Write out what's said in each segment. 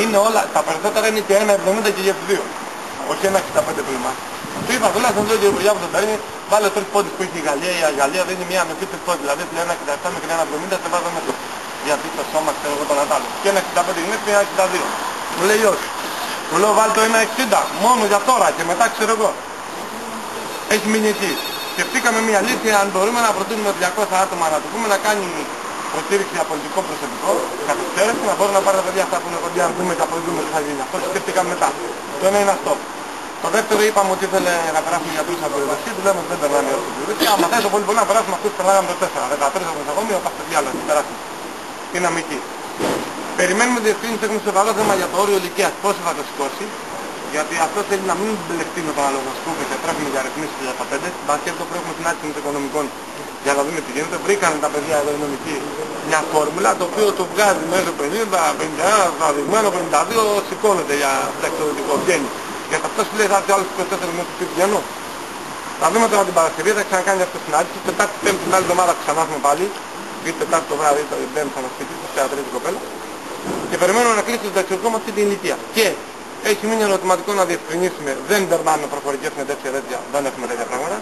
είναι όλα, τα περισσότερα είναι και 1,70 και για τους δύο. Όχι 1,65 πλήμα. Του είπα τουλάχιστον λέω και η Υπουργιά που τον παίρνει, βάλε τρεις πόντες που έχει η Γαλλία. Η Γαλλία δίνει μια ανοχή τριπτώτη, δηλαδή του 1,67 μέχρι 1,70 σε βάζω μέσα. Γιατί το σώμα ξέρω εγώ τον Ατάλο. Και 1,65 είναι και 1,62. Μου λέει όχι. Μου λέω βάλει το 1,60 μόνο για τώρα και μετά ξέρω εγώ. Έχει μείνει εκεί. Σκεφτήκαμε μια λύση αν μπορούμε να προτείνουμε 200 άτομα να το πούμε να κάνει προστήριξη για πολιτικό προσωπικό, κατ' εξαίρεση να μπορούν να πάρουν τα παιδιά αυτά που είναι κοντά να δούμε και να προτείνουμε τι θα γίνει. Αυτό σκεφτήκαμε μετά. Το ένα είναι αυτό. Το δεύτερο είπαμε ότι ήθελε να περάσουμε γιατρούς από την Ρωσία, του λέμε ότι δεν περνάνε ως την Ρωσία. Άμα θέλει το πολύ πολύ να περάσουμε αυτούς που περνάγαμε το 4, 13 από το νοσοκομείο, τα παιδιά άλλα, περάσουμε. Είναι αμυκή. Περιμένουμε διευκρίνηση έχουμε στο βαρό θέμα για το όριο ηλικίας, πόσο θα το σηκώσει. Γιατί αυτό θέλει να μην μπλεχτεί με τον αλογοσκόπο και τρέχουμε για ρυθμίσεις του 15. Μπασκέτ το έχουμε συνάντηση με το οικονομικών για να δούμε τι γίνεται. Βρήκαν τα παιδιά εδώ οι νομικοί μια φόρμουλα το οποίο το βγάζει μέσω 50, 51, τραβηγμένο 52, σηκώνεται για ταξιδιωτικό. Βγαίνει. Γιατί αυτό σου λέει θα έρθει άλλους 24 μήνες του πιανού. Θα δούμε τώρα την Παρασκευή, θα ξανακάνει αυτή τη συνάντηση. Τετάρτη, Πέμπτη την άλλη εβδομάδα ξανά έχουμε πάλι. Ή Τετάρτη το βράδυ, το Πέμπτη θα μας πει στο θεατρί την κοπέλα. Και περιμένουμε να κλείσει το συνταξιωτικό με αυτή την ηλικία. Και έχει μείνει ερωτηματικό να διευκρινίσουμε. Δεν περνάμε προφορικές συνεντεύξεις τέτοια, δεν έχουμε τέτοια πράγματα.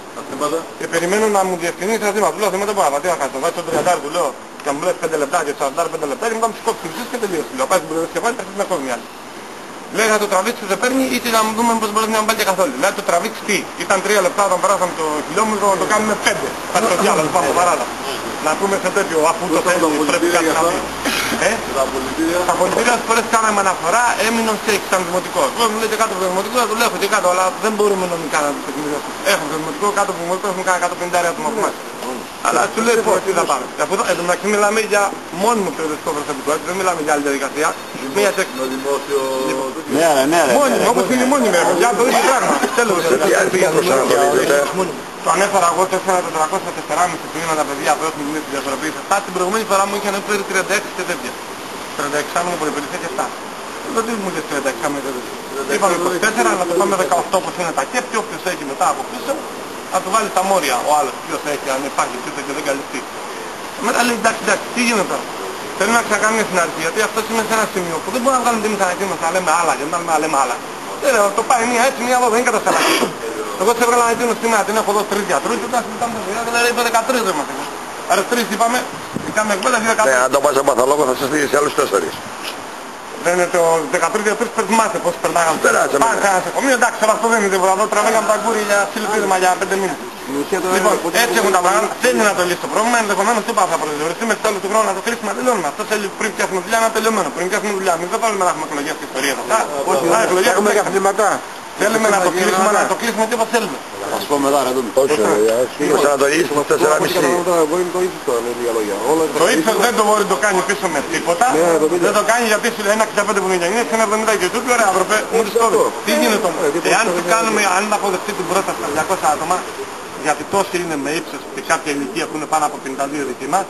Και περιμένω να μου διευκρινίσει ένα ζήτημα. Του λέω δεν το πάω, τι να κάνω. Βάζει τον 30 του λέω και μου λέει 5 λεπτά και 45 λεπτά και μετά μου σκόψει τις και τελείωσε. Λέω πάει στην προεδρία και πάλι, θα έρθει να κόβει άλλη. Λέει θα το τραβήξει δεν παίρνει ή να δούμε πως μπορεί να μην πάει και καθόλου. Λέει το τραβήξει τι. Ήταν 3 λεπτά όταν περάσαμε το χιλιόμετρο να το κάνουμε 5. Θα το διάλογο πάμε παράλληλα. Να πούμε σε τέτοιο αφού το θέλει πρέπει κάτι να πει. Τα πολιτήρια στις φορές κάναμε αναφορά, έμειναν σε σαν δημοτικό. Εγώ μου λέτε κάτω από το δημοτικό θα το λέω και κάτω, αλλά δεν μπορούμε νομικά να το τεκμηριώσουμε. Έχουμε το δημοτικό, κάτω από το δημοτικό έχουμε κάνει 150 άτομα από εμάς. Αλλά σου λέει πώς, τι θα πάμε. Εν τω μεταξύ μιλάμε για μόνιμο περιοδευτικό προσωπικό, δεν μιλάμε για άλλη διαδικασία. Μία έκδοση. Μόνιμο, όπως είναι η μόνιμη για το ίδιο πράγμα. Το ανέφερα εγώ 4.400 που είναι τα παιδιά που έχουν γίνει στη διαφοροποίηση. Αυτά την προηγούμενη φορά μου είχαν φέρει 36 και τέτοια. 36 άμενο πολυπολιτές και 7. Δεν μου λες 36 άμενο τέτοια. Είπαμε 24, να το πάμε 18 όπως είναι τα κέπ και όποιος έχει μετά από πίσω να του βάλει τα μόρια ο άλλος. Ποιος έχει, αν υπάρχει πίσω και δεν καλυφθεί. Μετά λέει εντάξει, τι γίνεται τώρα. Θέλω να ξανακάνουμε μια συνάντηση γιατί αυτό είναι σε ένα σημείο που δεν μπορούμε να βγάλουμε την μηχανική μας να λέμε άλλα και να λέμε άλλα. Το πάει μία έτσι, μία εδώ, δεν είναι κατασταλάκι. Εγώ σε έβγαλα ένα σήμερα, την έχω εδώ 3 γιατρούς και όταν συζητάμε το video, δηλαδή είπε 13 δεν μας είπε. Άρα 3 είπαμε, είχαμε εκπαίδευση 13. Ναι, αν το πας σε παθολόγο θα σας στείλει σε άλλους 4. Δεν είναι το 13 γιατρούς περνάτε πώς περνάγαμε. Πάμε σε ένα νοσοκομείο, εντάξει, αλλά αυτό δεν είναι τίποτα. Εδώ τραβήγαμε τα γκούρια για συλληπίδημα για 5 μήνες. Λοιπόν, έτσι έχουν τα πράγματα, θέλει να το λύσει το πρόβλημα, ενδεχομένως τι θα προσδιοριστεί με το τέλος του χρόνου να το κλείσουμε να τελειώνουμε. Αυτό θέλει πριν πιάσουμε δουλειά να τελειωμένο, πριν πιάσουμε δουλειά. Μην δεν θέλουμε να έχουμε εκλογές και ιστορίες αυτά. Όχι, έχουμε για αθλήματα. Θέλουμε να το κλείσουμε, να το κλείσουμε τι θέλουμε. Θα σας πω μετά να δούμε. Όχι, ο Ανατολής μου 4,5. Το ύψος δεν το μπορεί να το κάνει πίσω με τίποτα. Δεν το κάνει γιατί σου λέει 1,65 που είναι 1,70 και τούτο, ωραία άνθρωπε, μου τους κόβει. Τι γίνεται όμως. Εάν σου κάνουμε, αν αποδεχτεί την πρόταση στα 200 άτομα, γιατί τόσοι είναι με ύψος και κάποια ηλικία που είναι πάνω από 52 δική μας,